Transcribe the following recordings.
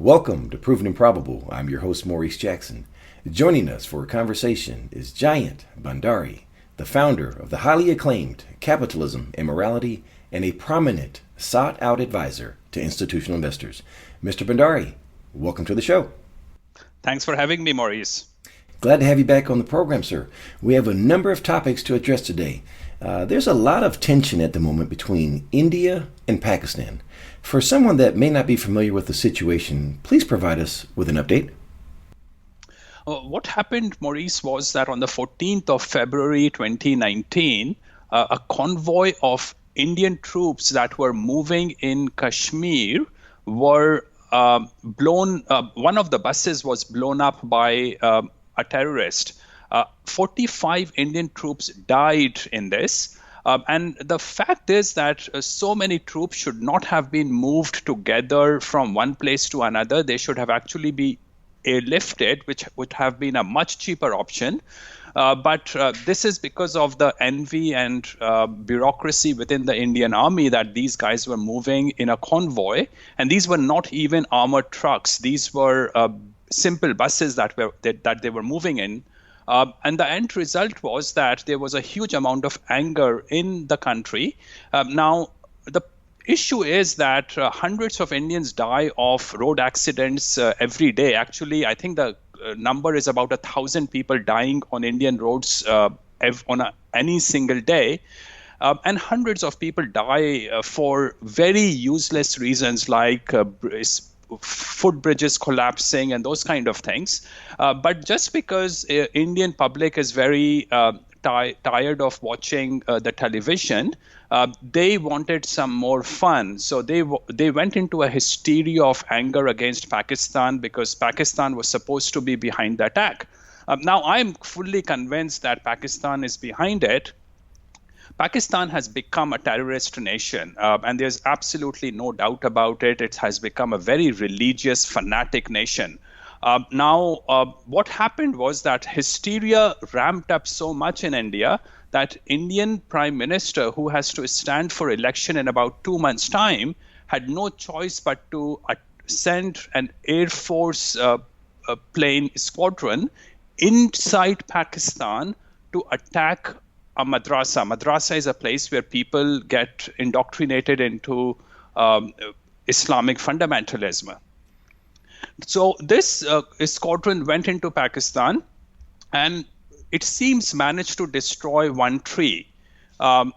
Welcome to Proven and Probable. I'm your host, Maurice Jackson. Joining us for a conversation is Jayant Bhandari, the founder of the highly acclaimed Capitalism and Morality and a prominent sought-out advisor to institutional investors. Mr. Bhandari, welcome to the show. Thanks for having me, Maurice. Glad to have you back on the program, sir. We have a number of topics to address today. There's a lot of tension at the moment between India and Pakistan. For someone that may not be familiar with the situation, please provide us with an update. What happened, Maurice, was that on the 14th of February 2019, a convoy of Indian troops that were moving in Kashmir were blown. One of the buses was blown up by a terrorist. 45 Indian troops died in this. And the fact is that so many troops should not have been moved together from one place to another. They should have actually been airlifted, which would have been a much cheaper option. But this is because of the envy and bureaucracy within the Indian Army that these guys were moving in a convoy. And these were not even armored trucks. These were simple buses that they were moving in. And the end result was that there was a huge amount of anger in the country. Now, the issue is that hundreds of Indians die of road accidents every day. Actually, I think the number is about 1,000 people dying on Indian roads any single day. And hundreds of people die for very useless reasons like footbridges collapsing and those kind of things. But just because Indian public is very tired of watching the television, they wanted some more fun. So they went into a hysteria of anger against Pakistan because Pakistan was supposed to be behind the attack. Now, I'm fully convinced that Pakistan is behind it. Pakistan has become a terrorist nation, and there's absolutely no doubt about it. It has become a very religious, fanatic nation. Now, what happened was that hysteria ramped up so much in India that Indian Prime Minister, who has to stand for election in about 2 months' time, had no choice but to send an Air Force plane squadron inside Pakistan to attack a madrasa. Madrasa is a place where people get indoctrinated into Islamic fundamentalism. So this squadron went into Pakistan and it seems managed to destroy one tree. But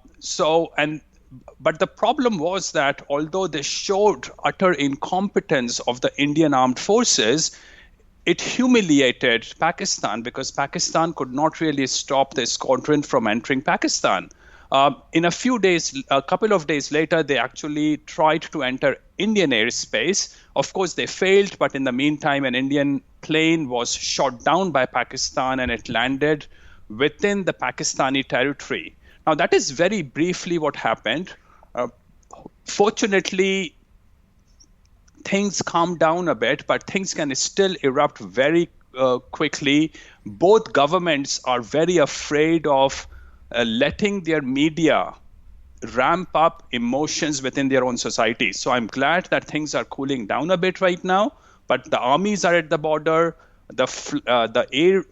the problem was that although they showed utter incompetence of the Indian armed forces, it humiliated Pakistan because Pakistan could not really stop the squadron from entering Pakistan. In a couple of days later, they actually tried to enter Indian airspace. Of course, they failed, but in the meantime, an Indian plane was shot down by Pakistan and it landed within the Pakistani territory. Now, that is very briefly what happened. Fortunately, things calm down a bit, but things can still erupt very quickly. Both governments are very afraid of letting their media ramp up emotions within their own society. So I'm glad that things are cooling down a bit right now, but the armies are at the border. The air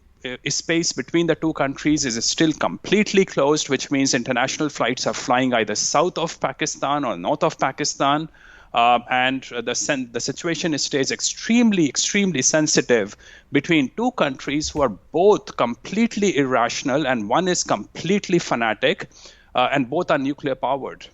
space between the two countries is still completely closed, which means international flights are flying either south of Pakistan or north of Pakistan. And the situation stays extremely, extremely sensitive between two countries who are both completely irrational and one is completely fanatic, and both are nuclear powered.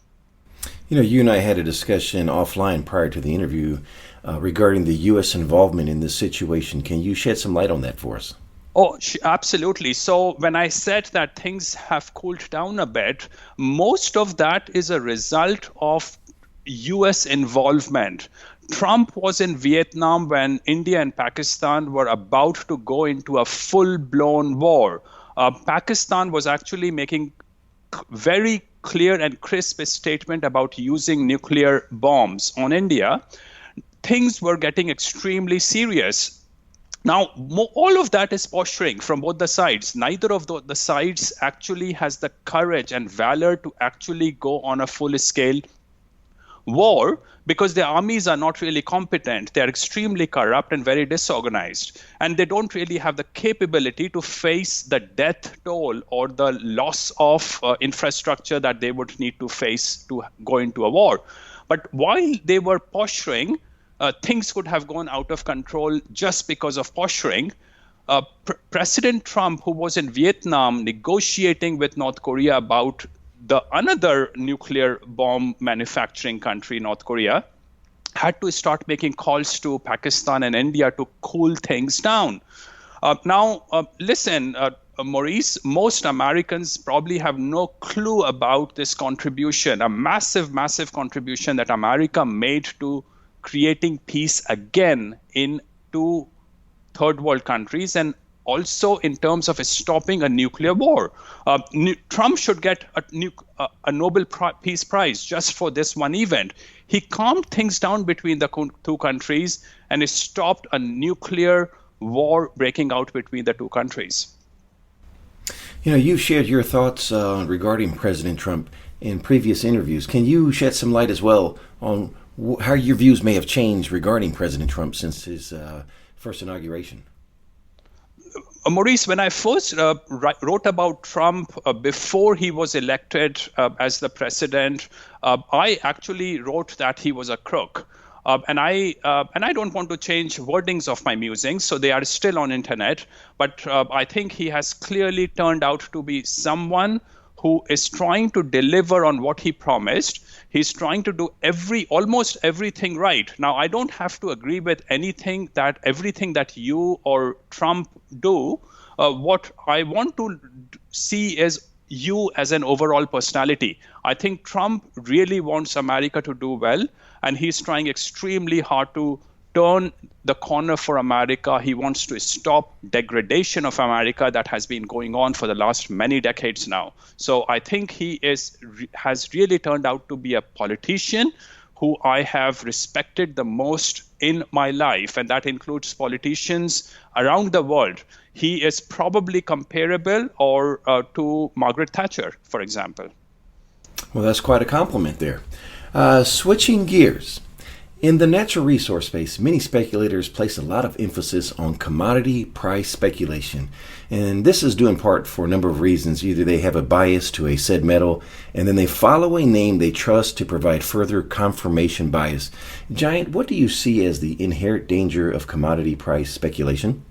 You know, you and I had a discussion offline prior to the interview regarding the U.S. involvement in this situation. Can you shed some light on that for us? Oh, absolutely. So when I said that things have cooled down a bit, most of that is a result of U.S. involvement. Trump was in Vietnam when India and Pakistan were about to go into a full-blown war. Pakistan was actually making very clear and crisp statement about using nuclear bombs on India. Things were getting extremely serious. Now, all of that is posturing from both the sides. Neither of the sides actually has the courage and valor to actually go on a full-scale war because their armies are not really competent. They're extremely corrupt and very disorganized. And they don't really have the capability to face the death toll or the loss of infrastructure that they would need to face to go into a war. But while they were posturing, things could have gone out of control just because of posturing. President Trump, who was in Vietnam negotiating with North Korea about another nuclear bomb manufacturing country, North Korea, had to start making calls to Pakistan and India to cool things down. Listen, Maurice, most Americans probably have no clue about this contribution, a massive, massive contribution that America made to creating peace again in two third world countries, and also in terms of stopping a nuclear war. Trump should get a Nobel Peace Prize just for this one event. He calmed things down between the two countries and stopped a nuclear war breaking out between the two countries. You've shared your thoughts regarding President Trump in previous interviews. Can you shed some light as well on how your views may have changed regarding President Trump since his first inauguration? Maurice, when I first wrote about Trump before he was elected as the president, I actually wrote that he was a crook. And I don't want to change wordings of my musings, so they are still on internet. But I think he has clearly turned out to be someone who is trying to deliver on what he promised. He's trying to do almost everything right. Now, I don't have to agree with everything that you or Trump do. What I want to see is you as an overall personality. I think Trump really wants America to do well, and he's trying extremely hard to turn the corner for America. He wants to stop degradation of America that has been going on for the last many decades now. So I think he has really turned out to be a politician who I have respected the most in my life, and that includes politicians around the world. He is probably comparable to Margaret Thatcher, for example. Well, that's quite a compliment there. Switching gears. In the natural resource space, many speculators place a lot of emphasis on commodity price speculation. And this is due in part for a number of reasons. Either they have a bias to a said metal, and then they follow a name they trust to provide further confirmation bias. Jayant, what do you see as the inherent danger of commodity price speculation?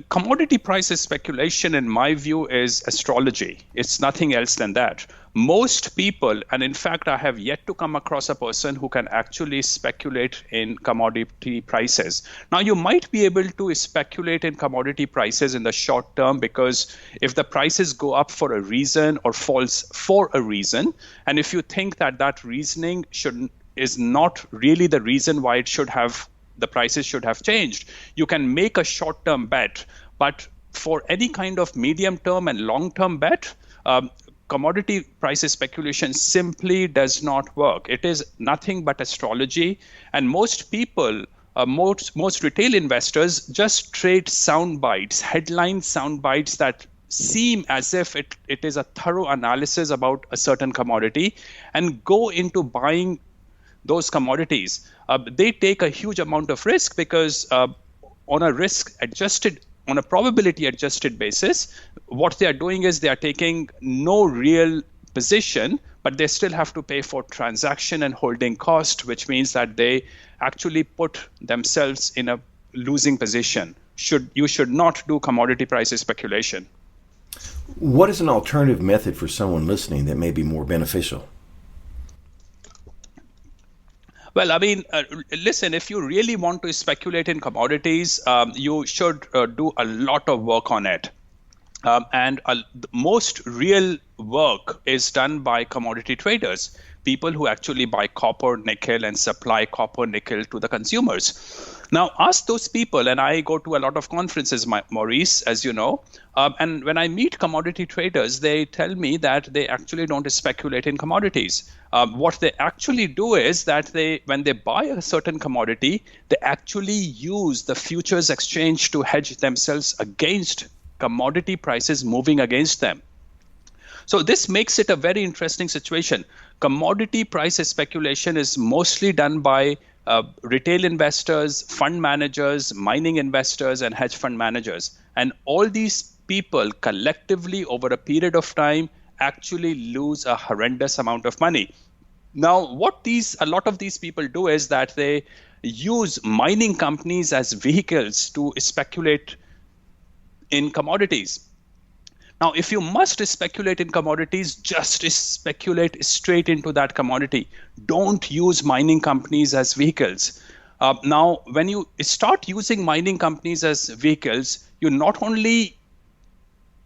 Commodity prices speculation, in my view, is astrology. It's nothing else than that. Most people, and in fact, I have yet to come across a person who can actually speculate in commodity prices. Now, you might be able to speculate in commodity prices in the short term, because if the prices go up for a reason or falls for a reason, and if you think that reasoning is not really the reason why the prices should have changed, you can make a short-term bet. But for any kind of medium-term and long-term bet, commodity prices speculation simply does not work. It is nothing but astrology. And most people, most retail investors just trade sound bites, headline sound bites that seem as if it is a thorough analysis about a certain commodity, and go into buying those commodities. They take a huge amount of risk because on a probability adjusted basis, what they are doing is they are taking no real position, but they still have to pay for transaction and holding cost, which means that they actually put themselves in a losing position. You should not do commodity prices speculation. What is an alternative method for someone listening that may be more beneficial? Well, I mean, listen, if you really want to speculate in commodities, you should do a lot of work on it. And most real work is done by commodity traders, people who actually buy copper, nickel, and supply copper, nickel to the consumers. Now, ask those people, and I go to a lot of conferences, Maurice, as you know, and when I meet commodity traders, they tell me that they actually don't speculate in commodities. What they actually do is that when they buy a certain commodity, they actually use the futures exchange to hedge themselves against commodity prices moving against them. So this makes it a very interesting situation. Commodity price speculation is mostly done by retail investors, fund managers, mining investors, and hedge fund managers. And all these people collectively over a period of time actually lose a horrendous amount of money. Now, what a lot of these people do is that they use mining companies as vehicles to speculate in commodities. Now, if you must speculate in commodities, just speculate straight into that commodity. Don't use mining companies as vehicles. Now, when you start using mining companies as vehicles, you not only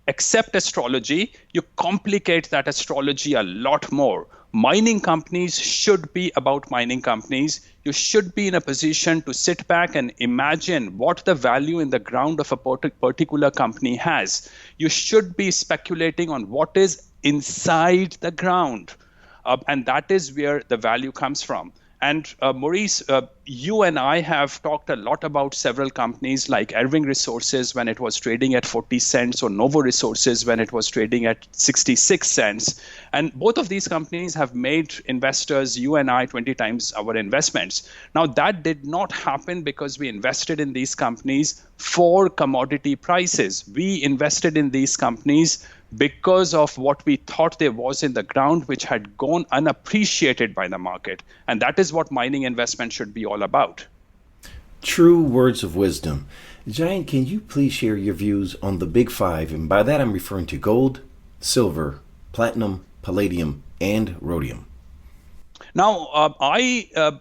accept astrology, you complicate that astrology a lot more. Mining companies should be about mining companies. You should be in a position to sit back and imagine what the value in the ground of a particular company has. You should be speculating on what is inside the ground. And that is where the value comes from. And Maurice, you and I have talked a lot about several companies like Irving Resources when it was trading at 40 cents, or Novo Resources when it was trading at 66 cents. And both of these companies have made investors, you and I, 20 times our investments. Now, that did not happen because we invested in these companies for commodity prices. We invested in these companies because of what we thought there was in the ground, which had gone unappreciated by the market. And that is what mining investment should be all about. True words of wisdom. Jayant, can you please share your views on the big five? And by that, I'm referring to gold, silver, platinum, palladium, and rhodium. Now, I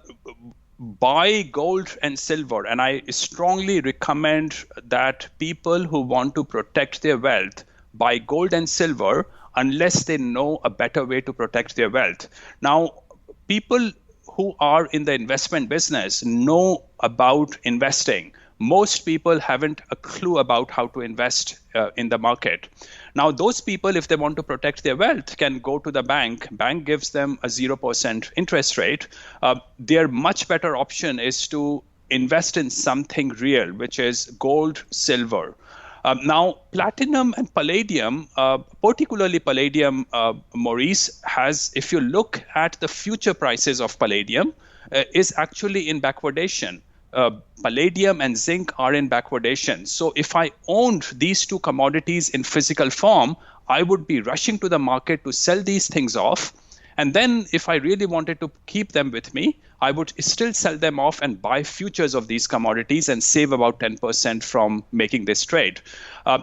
buy gold and silver, and I strongly recommend that people who want to protect their wealth buy gold and silver unless they know a better way to protect their wealth. Now, people who are in the investment business know about investing. Most people haven't a clue about how to invest in the market. Now, those people, if they want to protect their wealth, can go to the bank. Bank gives them a 0% interest rate. Their much better option is to invest in something real, which is gold, silver. Now, platinum and palladium, particularly palladium, Maurice, has, if you look at the future prices of palladium, is actually in backwardation. Palladium and zinc are in backwardation. So if I owned these two commodities in physical form, I would be rushing to the market to sell these things off. And then if I really wanted to keep them with me, I would still sell them off and buy futures of these commodities and save about 10% from making this trade.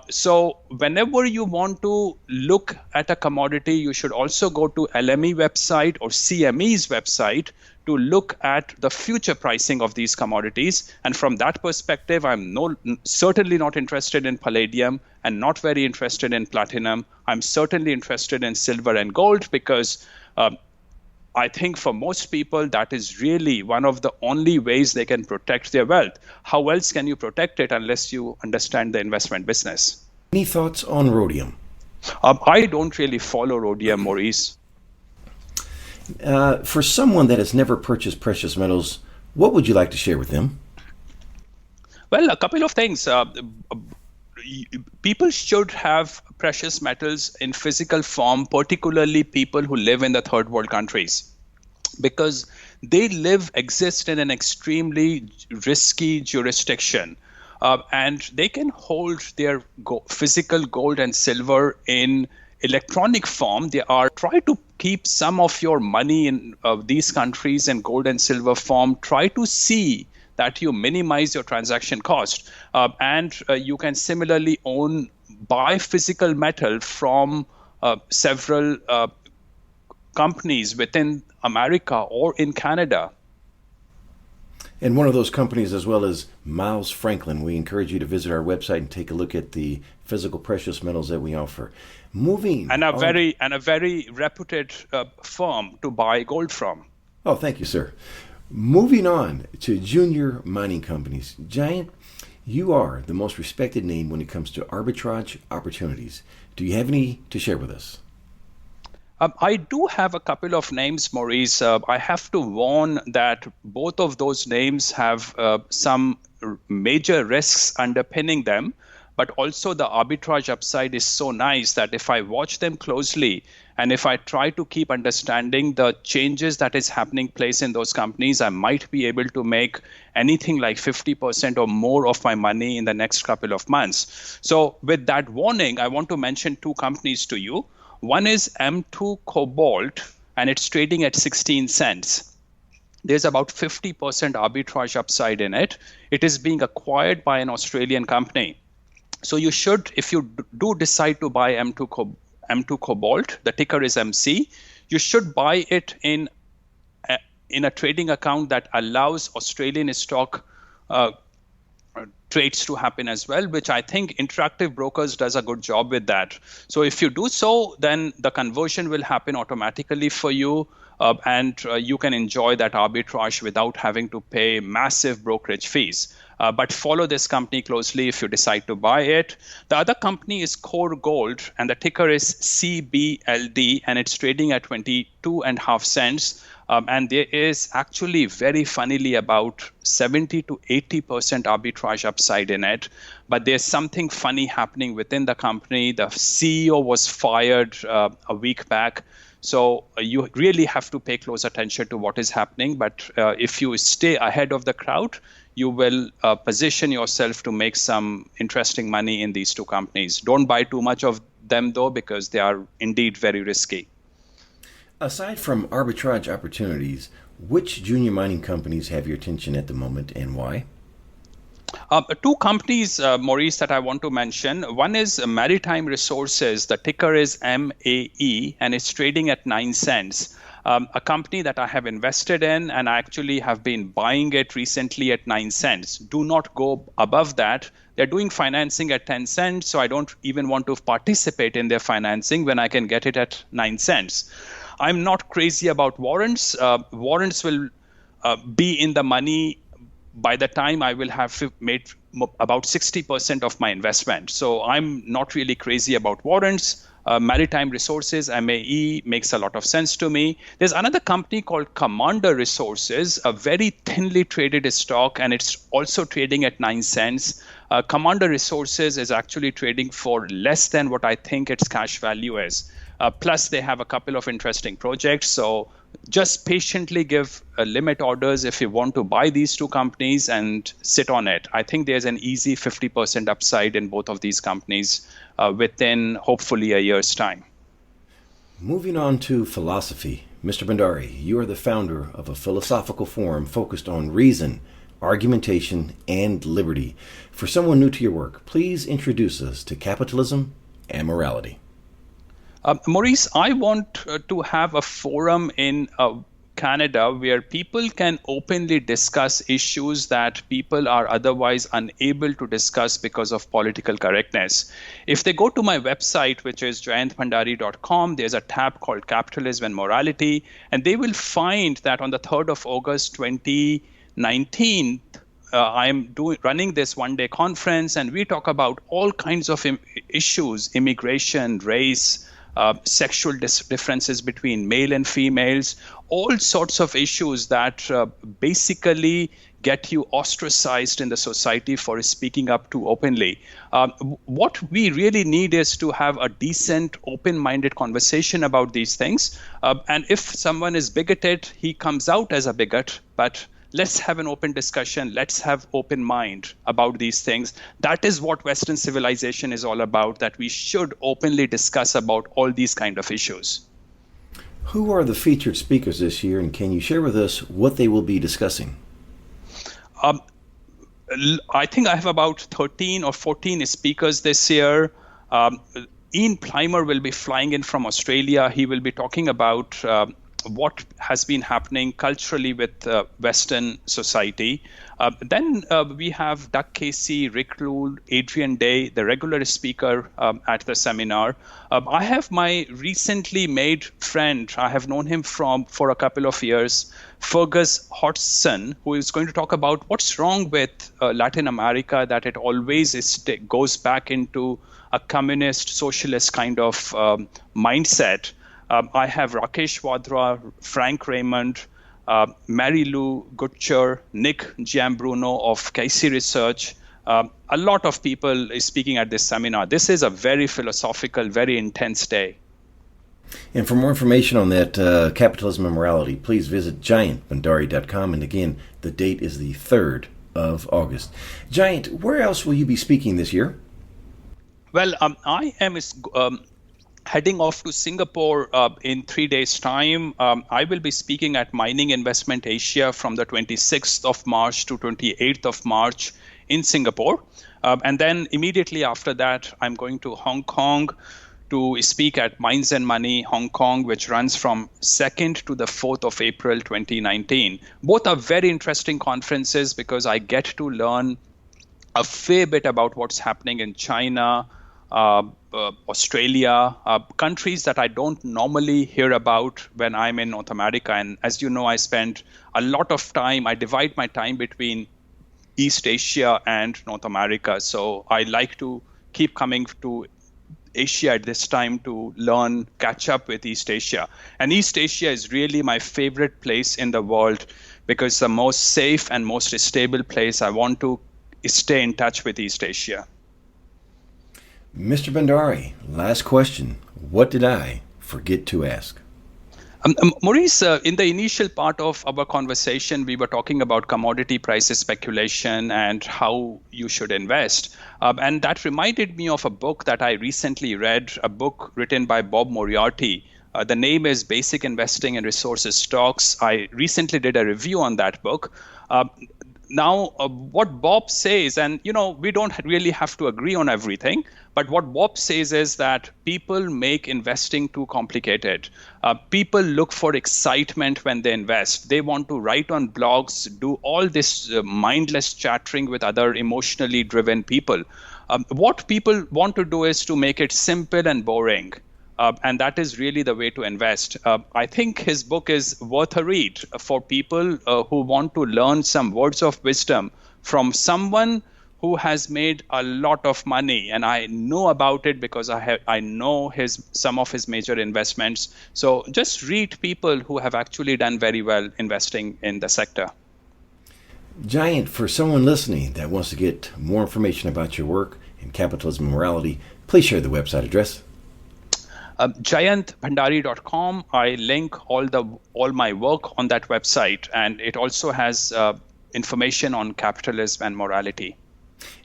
So whenever you want to look at a commodity, you should also go to LME website or CME's website to look at the future pricing of these commodities. And from that perspective, I'm certainly not interested in palladium and not very interested in platinum. I'm certainly interested in silver and gold because I think for most people, that is really one of the only ways they can protect their wealth. How else can you protect it unless you understand the investment business? Any thoughts on rhodium? I don't really follow rhodium, Maurice. For someone that has never purchased precious metals, what would you like to share with them? Well, a couple of things. People should have precious metals in physical form, particularly people who live in the third world countries, because they exist in an extremely risky jurisdiction. And they can hold their physical gold and silver in electronic form. Try to keep some of your money in these countries in gold and silver form. Try to see that you minimize your transaction cost. And you can similarly buy physical metal from several companies within America or in Canada. And one of those companies, as well as Miles Franklin, we encourage you to visit our website and take a look at the physical precious metals that we offer. A very reputed firm to buy gold from. Oh, thank you, sir. Moving on to junior mining companies. Jayant, you are the most respected name when it comes to arbitrage opportunities. Do you have any to share with us? I do have a couple of names, Maurice. I have to warn that both of those names have some major risks underpinning them. but also the arbitrage upside is so nice that if I watch them closely and if I try to keep understanding the changes that is happening place in those companies, I might be able to make anything like 50% or more of my money in the next couple of months. So with that warning, I want to mention two companies to you. One is M2 Cobalt, and it's trading at 16 cents. There's about 50% arbitrage upside in it. It is being acquired by an Australian company. So you should, if you do decide to buy M2 Cobalt, the ticker is MC, you should buy it in a trading account that allows Australian stock trades to happen as well, which I think Interactive Brokers does a good job with that. So if you do so, then the conversion will happen automatically for you, and you can enjoy that arbitrage without having to pay massive brokerage fees. But follow this company closely if you decide to buy it. The other company is Core Gold, and the ticker is CBLD, and it's trading at 22.5 cents. And there is actually very funnily about 70 to 80% arbitrage upside in it. But there's something funny happening within the company. The CEO was fired a week back. So you really have to pay close attention to what is happening. But if you stay ahead of the crowd, you will position yourself to make some interesting money in these two companies. Don't buy too much of them, though, because they are indeed very risky. Aside from arbitrage opportunities, which junior mining companies have your attention at the moment and why? Two companies, Maurice, that I want to mention. One is Maritime Resources. The ticker is MAE, and it's trading at 9 cents. A company that I have invested in, and I actually have been buying it recently at 9 cents. Do not go above that. They're doing financing at 10 cents, so I don't even want to participate in their financing when I can get it at 9 cents. I'm not crazy about warrants. Warrants will be in the money by the time I will have made about 60% of my investment. So I'm not really crazy about warrants. Maritime Resources, MAE, makes a lot of sense to me. There's another company called Commander Resources, a very thinly traded stock, and it's also trading at 9 cents. Commander Resources is actually trading for less than what I think its cash value is. Plus, they have a couple of interesting projects. So just patiently give limit orders if you want to buy these two companies and sit on it. I think there's an easy 50% upside in both of these companies within hopefully a year's time. Moving on to philosophy. Mr. Bhandari, you are the founder of a philosophical forum focused on reason, argumentation, and liberty. For someone new to your work, please introduce us to capitalism and morality. Maurice, I want to have a forum in Canada where people can openly discuss issues that people are otherwise unable to discuss because of political correctness. If they go to my website, which is jayantbhandari.com, there's a tab called Capitalism and Morality, and they will find that on the 3rd of August 2019, I'm running this one-day conference, and we talk about all kinds of issues: immigration, race, sexual differences between male and females, all sorts of issues that basically get you ostracized in the society for speaking up too openly. What we really need is to have a decent, open-minded conversation about these things. And if someone is bigoted, he comes out as a bigot, but let's have an open discussion. Let's have open mind about these things. That is what Western civilization is all about, that we should openly discuss about all these kind of issues. Who are the featured speakers this year, and can you share with us what they will be discussing? I think I have about 13 or 14 speakers this year. Ian Plimer will be flying in from Australia. He will be talking about what has been happening culturally with Western society. Then we have Doug Casey, Rick Rule, Adrian Day, the regular speaker at the seminar. I have my recently made friend, I have known him for a couple of years, Fergus Hodgson, who is going to talk about what's wrong with Latin America, that it always goes back into a communist, socialist kind of mindset. I have Rakesh Wadhwa, Frank Raymond, Mary Lou Gutcher, Nick Giambruno of Casey Research, A lot of people is speaking at this seminar. This is a very philosophical, very intense day. And for more information on that capitalism and morality, please visit JAYANTBHANDARI.com. And again, the date is the 3rd of August. Jayant, where else will you be speaking this year? Well, I am heading off to Singapore in 3 days' time. I will be speaking at Mining Investment Asia from the 26th of March to 28th of March in Singapore. And then immediately after that, I'm going to Hong Kong to speak at Minds and Money Hong Kong, which runs from 2nd to the 4th of April 2019. Both are very interesting conferences because I get to learn a fair bit about what's happening in China, Australia, countries that I don't normally hear about when I'm in North America. And as you know, I spend a lot of time, I divide my time between East Asia and North America. So I like to keep coming to Asia at this time to learn, catch up with East Asia. And East Asia is really my favorite place in the world because it's the most safe and most stable place. I want to stay in touch with East Asia. Mr. Bhandari, last question. What did I forget to ask? Maurice, in the initial part of our conversation, we were talking about commodity prices speculation and how you should invest. And that reminded me of a book that I recently read, a book written by Bob Moriarty. The name is Basic Investing in Resources Stocks. I recently did a review on that book. Now, what Bob says, and we don't really have to agree on everything, but what Bob says is that people make investing too complicated. People look for excitement when they invest. They want to write on blogs, do all this mindless chattering with other emotionally driven people. What people want to do is to make it simple and boring. And that is really the way to invest. I think his book is worth a read for people who want to learn some words of wisdom from someone who has made a lot of money. And I know about it because I know some of his major investments. So just read people who have actually done very well investing in the sector. Jayant, for someone listening that wants to get more information about your work in capitalism and morality, please share the website address. JAYANTBHANDARI.com. I link all my work on that website, and it also has information on capitalism and morality.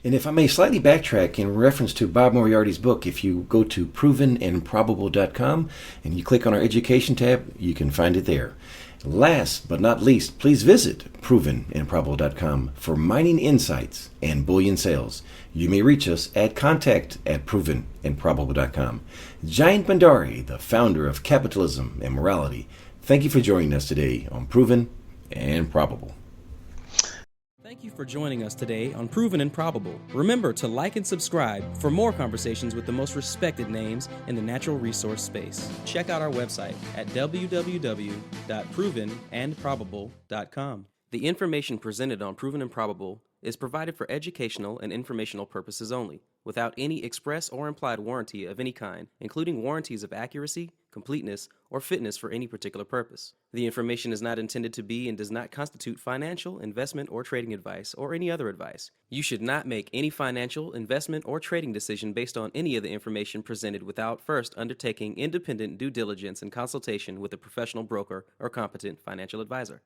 And if I may slightly backtrack in reference to Bob Moriarty's book, if you go to provenandprobable.com and you click on our education tab, you can find it there. Last but not least, please visit provenandprobable.com for mining insights and bullion sales. You may reach us at contact@provenandprobable.com. Jayant Bhandari, the founder of Capitalism and Morality, thank you for joining us today on Proven and Probable. Thank you for joining us today on Proven and Probable. Remember to like and subscribe for more conversations with the most respected names in the natural resource space. Check out our website at www.provenandprobable.com. The information presented on Proven and Probable is provided for educational and informational purposes only, without any express or implied warranty of any kind, including warranties of accuracy, completeness, or fitness for any particular purpose. The information is not intended to be and does not constitute financial, investment, or trading advice, or any other advice. You should not make any financial, investment, or trading decision based on any of the information presented without first undertaking independent due diligence and consultation with a professional broker or competent financial advisor.